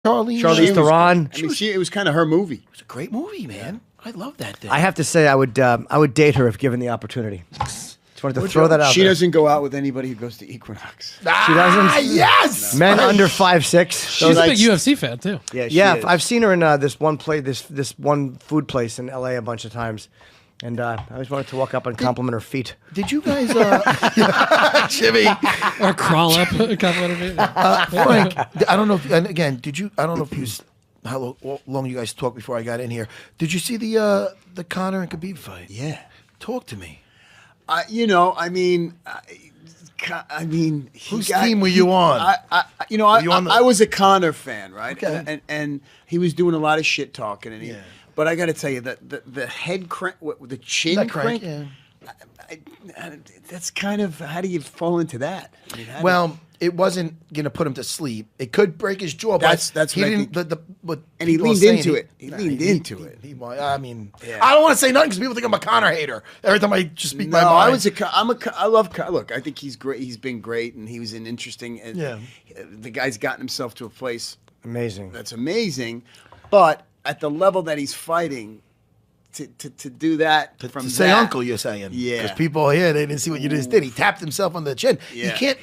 Charlize Theron. I mean, it was kind of her movie. It was a great movie, man. I love that thing. I have to say, I would date her if given the opportunity. Just wanted to throw that out. She there. doesn't go out with anybody who goes to Equinox. She doesn't. Yes. No. Men under 5'6". She's a big UFC fan too. Yeah, I've seen her in this one this one food place in LA a bunch of times. And I always wanted to walk up and compliment her feet. Did you guys, Jimmy, or crawl up a couple of feet? Frank? I don't know. If, and again, did you? I don't know if you. How long you guys talked before I got in here? Did you see the Conor and Khabib fight? Yeah. Talk to me. I mean, whose team were you on? I was a Conor fan, right? Okay. And he was doing a lot of shit talking, and but I got to tell you that the head crank, the chin crank, that's kind of, how do you fall into that? I mean, it wasn't gonna put him to sleep. It could break his jaw. That's he what didn't. And he leaned into it. He leaned into it. I mean, I don't want to say nothing because people think I'm a Conor hater. Every time I just speak my mind. I love. Look, I think he's great. He's been great, and he was an interesting. The guy's gotten himself to a place amazing. That's amazing, but at the level that he's fighting. To do that to say uncle, you're saying, because people here they didn't see what you just did. He tapped himself on the chin. You can't,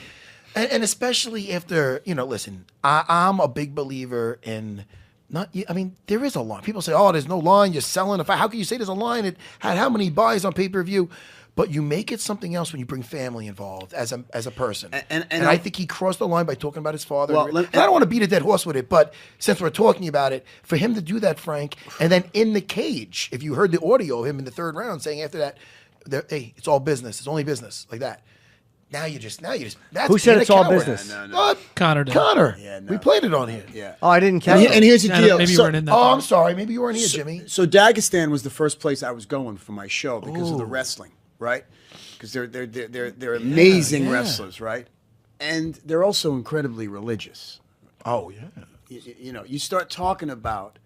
and especially after listen, I'm a big believer in not. I mean, there is a line. People say, "Oh, there's no line. You're selling a fight." How can you say there's a line? It had how many buys on pay-per-view? But you make it something else when you bring family involved as a person. And I think he crossed the line by talking about his father. And I don't want to beat a dead horse with it, but since we're talking about it, for him to do that, Frank, and then in the cage, if you heard the audio of him in the third round saying after that, hey, it's all business. It's only business, like that. Now you just. That's who said it's all business? No. Conor did. Conor. Yeah, no. We played it on here. Yeah. Oh, I didn't catch it. And here's the deal. Maybe you weren't in that. I'm sorry. Maybe you weren't here, Jimmy. So Dagestan was the first place I was going for my show because of the wrestling, right? Because they're amazing wrestlers, right? And they're also incredibly religious. Oh yeah. You start talking about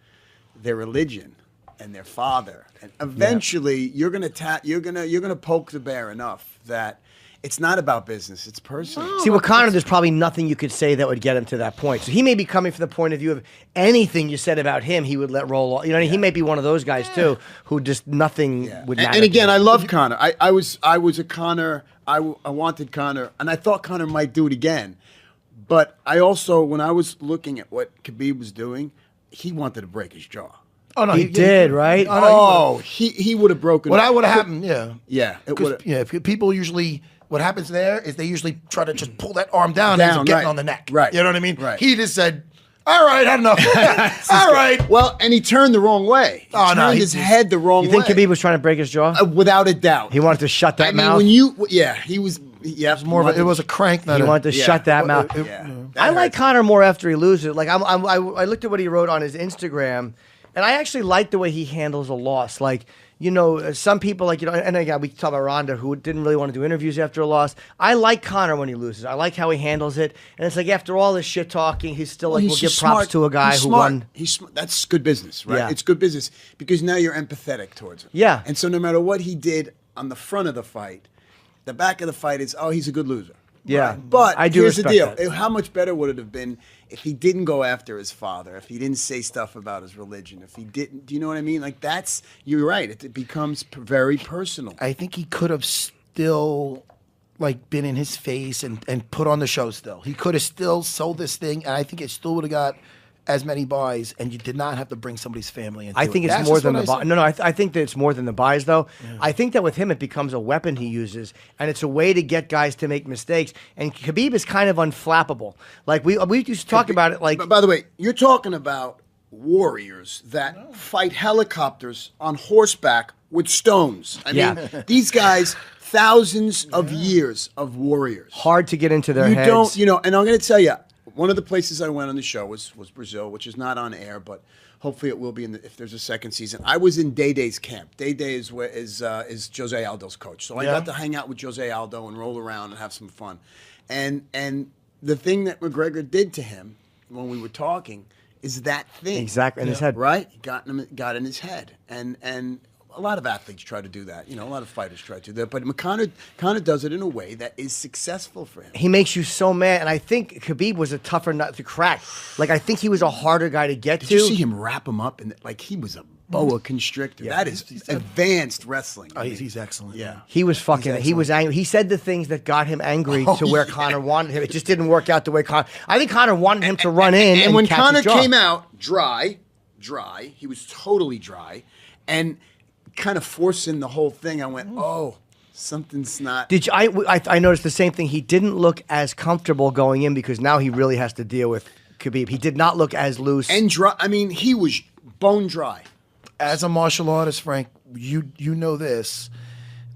their religion and their father, and eventually you're gonna poke the bear enough that it's not about business; it's personal. See, with Conor, there's probably nothing you could say that would get him to that point. So he may be coming from the point of view of anything you said about him, he would let roll. He may be one of those guys too, who just nothing would matter. And again, I love Conor. I was a Conor. I wanted Conor, and I thought Conor might do it again. But I also, when I was looking at what Khabib was doing, he wanted to break his jaw. Oh no, he did, right? He would have broken. Well, that would have happened. Yeah, it would. Yeah, people usually. What happens there is they usually try to just pull that arm down and getting on the neck. Right. You know what I mean? Right. He just said, all right, had enough. All right. Well, and he turned the wrong way. He turned his head the wrong way. You think Khabib was trying to break his jaw? Without a doubt. He wanted to shut that mouth? He was... Yeah, it was a crank. He wanted to shut that mouth. I like Conor more after he loses. Like I looked at what he wrote on his Instagram, and I actually like the way he handles a loss. Like, some people and again, we talk about Ronda, who didn't really want to do interviews after a loss. I like Conor when he loses. I like how he handles it. And it's like after all this shit talking, he's still we'll give props to a guy who won. That's good business, right? Yeah. It's good business because now you're empathetic towards him. Yeah. And so no matter what he did on the front of the fight, the back of the fight is, he's a good loser. Yeah. Right? But I do here's the deal. that. How much better would it have been if he didn't go after his father, if he didn't say stuff about his religion, if he didn't, do you know what I mean? Like you're right. It becomes very personal. I think he could have still been in his face and put on the show still. He could have still sold this thing, and I think it still would have got as many buys, and you did not have to bring somebody's family into it. I think it's more than the buys. No, I think that it's more than the buys, though. Yeah. I think that with him, it becomes a weapon he uses, and it's a way to get guys to make mistakes. And Khabib is kind of unflappable. Like, we used to talk about it like... By the way, you're talking about warriors that fight helicopters on horseback with stones. I mean, these guys... Thousands of years of warriors. Hard to get into their heads. And I'm going to tell you, one of the places I went on the show was Brazil, which is not on air, but hopefully it will be if there's a second season. I was in Day Day's camp. Day Day is Jose Aldo's coach, so I got to hang out with Jose Aldo and roll around and have some fun. And the thing that McGregor did to him when we were talking is that thing exactly in his head, right? Got in his head, and a lot of athletes try to do that. A lot of fighters try to do that. But Conor does it in a way that is successful for him. He makes you so mad. And I think Khabib was a tougher nut to crack. Like, I think he was a harder guy to get to. Did you see him wrap him up? Like, he was a boa constrictor. Yeah. That is advanced wrestling. Oh, he's excellent. Yeah. He was fucking, he was angry. He said the things that got him angry to where Conor wanted him. It just didn't work out the way Conor. I think Conor wanted him to run in. And when Conor came out dry, he was totally dry. And kind of forcing the whole thing, I went, oh, something's not. Did you? I noticed the same thing. He didn't look as comfortable going in because now he really has to deal with Khabib. He did not look as loose and dry. I mean, he was bone dry. As a martial artist, Frank, you know this: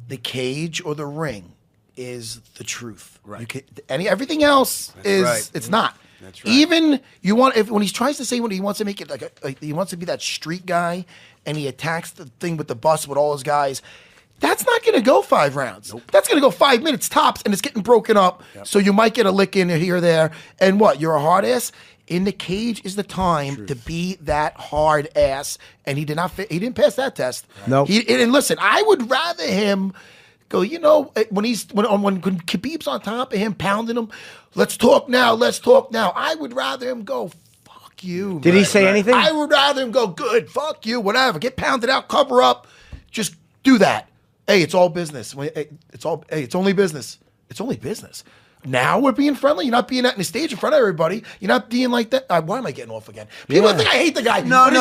the cage or the ring is the truth. Right. Everything else is right. It's not. That's right. Even when he tries to say when he wants to make it like he wants to be that street guy, and he attacks the thing with the bus with all his guys. That's not going to go 5 rounds. Nope. That's going to go 5 minutes tops, and it's getting broken up. Yep. So you might get a lick in here or there. And what? You're a hard ass. In the cage is the time to be that hard ass, and he did not. He didn't pass that test. No. Nope. And listen, I would rather him go. When Khabib's on top of him, pounding him. Let's talk now. I would rather him go. Fuck you. Did he say anything? I would rather him go. Good. Fuck you. Whatever. Get pounded out. Cover up. Just do that. Hey, it's all business. It's only business. It's only business. Now we're being friendly. You're not being out on the stage in front of everybody. You're not being like that. Why am I getting off again? People think I hate the guy. No. You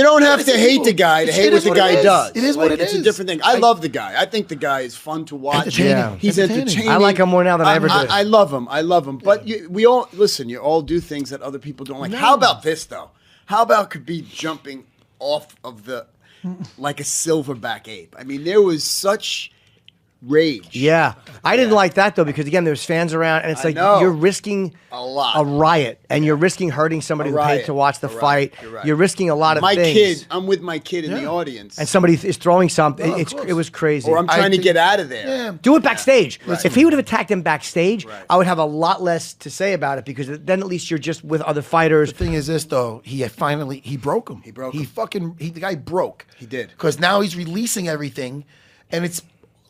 don't have to hate the guy to hate what the guy does. It is what it is. It's a different thing. I love the guy. I think the guy is fun to watch. Yeah. He's entertaining. I like him more now than I ever did. I love him. But we all listen. You all do things that other people don't like. No. How about this though? How about Khabib jumping off of like a silverback ape? I mean, there was such rage. Yeah. I didn't like that, though, because, again, there's fans around, and it's like you're risking a riot, and you're risking hurting somebody who paid to watch the fight. You're risking a lot of things. I'm with my kid in the audience. And somebody is throwing something. It was crazy. Or I'm trying to get out of there. Yeah. Do it backstage. Right. If he would have attacked him backstage, I would have a lot less to say about it, because then at least you're just with other fighters. The thing is this, though. He broke him. The guy broke. He did. Because now he's releasing everything, and it's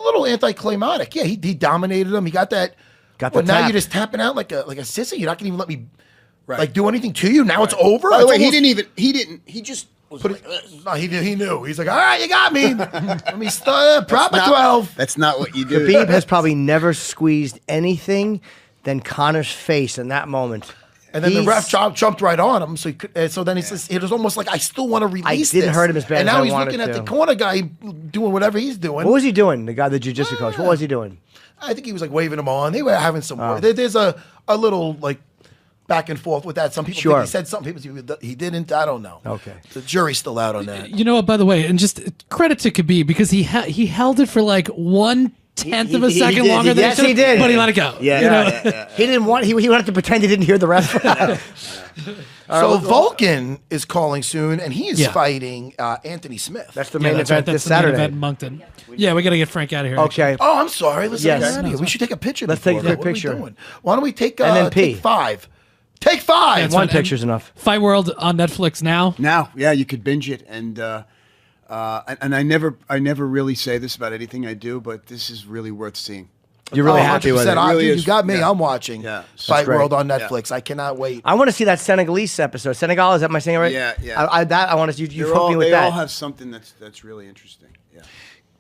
a little anticlimactic. Yeah, he dominated him. He got that. But now you're just tapping out like a sissy. You're not going to even let me do anything to you. Now it's over. By the way, he just was like, no, he knew. He's like, all right, you got me. Let me start. Prop at 12. That's not what you do. Khabib has probably never squeezed anything than Conor's face in that moment. And then the ref jumped right on him. So then it was almost like, I still want to release this. I didn't hurt him as bad as I wanted to. And now he's looking at the corner guy doing whatever he's doing. What was he doing, the guy, the jiu-jitsu coach? What was he doing? I think he was like waving him on. They were having some there's a little like back and forth with that. Some people think he said something. People think he didn't. I don't know. Okay. The jury's still out on that. You know what, by the way, and just credit to Khabib, because he held it for like 1/10 of a second longer than he did. But he let it go. Yeah. He didn't want. He wanted to pretend he didn't hear the ref. So Vulcan is calling soon, and he is fighting Anthony Smith. That's the main event this Saturday. Main event in Moncton. Yeah, we got to get Frank out of here. Okay. Oh, I'm sorry. Let's get Yes. out of here. We should take a picture. Let's take a quick What are we picture. doing? Why don't we take NMP. take 5? Take 5. That's One fine. picture's enough. Fight World on Netflix now. Now, you could binge it, and I never really say this about anything I do, but this is really worth seeing. You're really happy with it. Really you is. got me. Yeah. I'm watching Yeah. Fight great. World on Netflix. I cannot wait. I want to see that Senegalese episode. Senegal, is that my saying right? Yeah. I want to. You hooked me with they that. all have something that's really interesting. Yeah.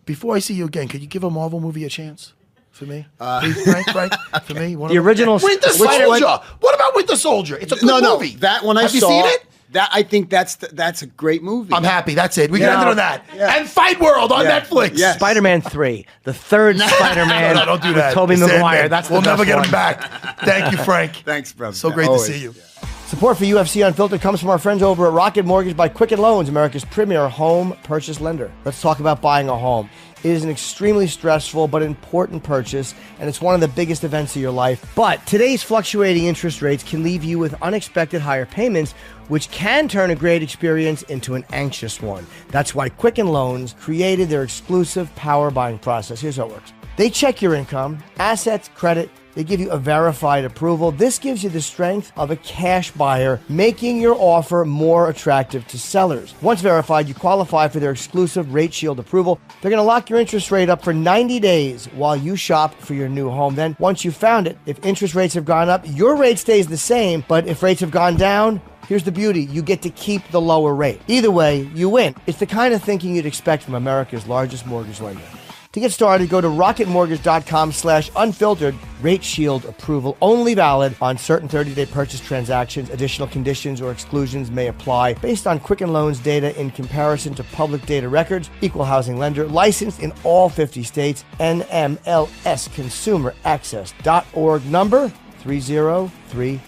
Before I see you again, could you give a Marvel movie a chance for me? Please, Frank, for me. The original Winter Soldier. What about Winter Soldier? It's a good movie. That one I have saw. Have you seen it? I think that's a great movie. I'm happy. That's it. We can end it on that. Yeah. And Fight World on Netflix. Yes. Spider-Man 3, the third Spider-Man. No, don't do that. Tobey Sandman. Maguire. We'll never get one. him back. Thank you, Frank. Thanks, brother. So great Always. to see you. Support for UFC Unfiltered comes from our friends over at Rocket Mortgage by Quicken Loans, America's premier home purchase lender. Let's talk about buying a home. It is an extremely stressful but important purchase, and it's one of the biggest events of your life. But today's fluctuating interest rates can leave you with unexpected higher payments, which can turn a great experience into an anxious one. That's why Quicken Loans created their exclusive power buying process. Here's how it works. They check your income, assets, credit, They give you a verified approval. This gives you the strength of a cash buyer, making your offer more attractive to sellers. Once verified, you qualify for their exclusive Rate Shield approval. They're going to lock your interest rate up for 90 days while you shop for your new home. Then, once you've found it, if interest rates have gone up, your rate stays the same, but if rates have gone down, here's the beauty. You get to keep the lower rate. Either way, you win. It's the kind of thinking you'd expect from America's largest mortgage lender. To get started, go to rocketmortgage.com/unfiltered. Rate Shield approval only valid on certain 30-day purchase transactions. Additional conditions or exclusions may apply based on Quicken Loans data in comparison to public data records. Equal housing lender. Licensed in all 50 states. NMLS Consumer Access.org. Number 3030.